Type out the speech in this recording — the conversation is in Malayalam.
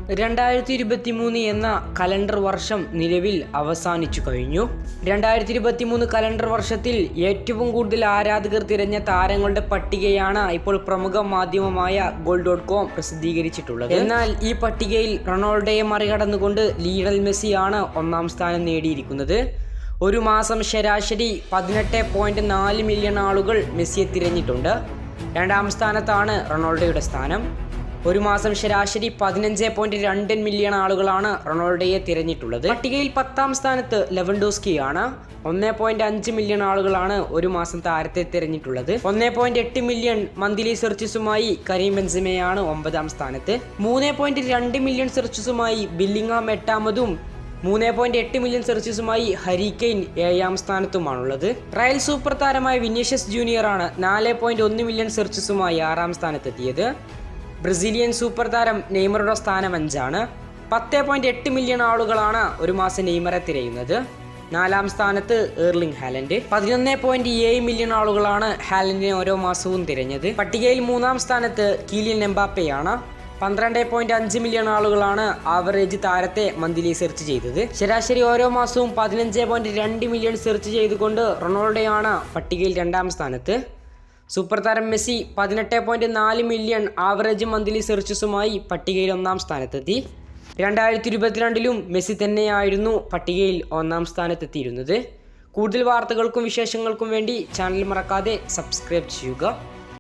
2023 എന്ന കലണ്ടർ വർഷം നിലവിൽ അവസാനിച്ചു കഴിഞ്ഞു. 2023 കലണ്ടർ വർഷത്തിൽ ഏറ്റവും കൂടുതൽ ആരാധകർ തിരഞ്ഞ താരങ്ങളുടെ പട്ടികയാണ് ഇപ്പോൾ പ്രമുഖ മാധ്യമമായ goal.com പ്രസിദ്ധീകരിച്ചിട്ടുള്ളത്. എന്നാൽ ഈ പട്ടികയിൽ റൊണാൾഡോയെ മറികടന്നുകൊണ്ട് ലിയണൽ മെസ്സിയാണ് ഒന്നാം സ്ഥാനം നേടിയിരിക്കുന്നത്. ഒരു മാസം ശരാശരി 18.4 മില്യൺ ആളുകൾ മെസ്സിയെ തിരഞ്ഞിട്ടുണ്ട്. രണ്ടാം സ്ഥാനത്താണ് റൊണാൾഡോയുടെ സ്ഥാനം. ഒരു മാസം ശരാശരി 15.2 മില്യൺ ആളുകളാണ് റൊണാൾഡോയെ തിരഞ്ഞിട്ടുള്ളത്. പട്ടികയിൽ 10ാം സ്ഥാനത്ത് ലെവൻഡോസ്കിയാണ്. 1.5 മില്യൺ ആളുകളാണ് ഒരു മാസം താരത്തെ തിരഞ്ഞിട്ടുള്ളത്. 1.8 മില്യൺ മന്ത്ലി സെർച്ചസുമായി കരീം ബെൻസെമയാണ് 9ാം സ്ഥാനത്ത്. 3.2 മില്യൺ സെർച്ചസുമായി ബില്ലിംഗ്ഹാം 8ാമതും 3.8 മില്യൺ സെർച്ചസുമായി ഹാരി കെയ്ൻ 7ാം സ്ഥാനത്തുമാണുള്ളത്. റയൽ സൂപ്പർ താരമായ വിനീഷ്യസ് ജൂനിയറാണ് 4.1 മില്യൺ സെർച്ചസുമായി 6ാം സ്ഥാനത്തെത്തിയത്. ബ്രസീലിയൻ സൂപ്പർ താരം നെയ്മറുടെ സ്ഥാനം 5ആണ്. 10.8 മില്യൺ ആളുകളാണ് ഒരു മാസം നെയ്മറെ തിരയുന്നത്. 4ാം സ്ഥാനത്ത് എർലിംഗ് ഹാലൻഡ്. 11.7 മില്യൺ ആളുകളാണ് ഹാലൻഡിനെ ഓരോ മാസവും തിരഞ്ഞത്. പട്ടികയിൽ 3ാം സ്ഥാനത്ത് കീലിയൻ എംബാപ്പയാണ്. 12.5 മില്യൺ ആളുകളാണ് ആവറേജ് താരത്തെ മന്ത്ലി സെർച്ച് ചെയ്തത്. ശരാശരി ഓരോ മാസവും 15.2 മില്യൺ സെർച്ച് ചെയ്തുകൊണ്ട് റൊണാൾഡോയാണ് പട്ടികയിൽ 2ാം സ്ഥാനത്ത്. സൂപ്പർ താരം മെസ്സി 18.4 മില്യൺ ആവറേജ് മന്ത്ലി സെർച്ചസുമായി പട്ടികയിൽ 1ാം സ്ഥാനത്തെത്തി. 2022 മെസ്സി തന്നെയായിരുന്നു പട്ടികയിൽ 1ാം സ്ഥാനത്തെത്തിയിരുന്നത്. കൂടുതൽ വാർത്തകൾക്കും വിശേഷങ്ങൾക്കും വേണ്ടി ചാനൽ മറക്കാതെ സബ്സ്ക്രൈബ് ചെയ്യുക.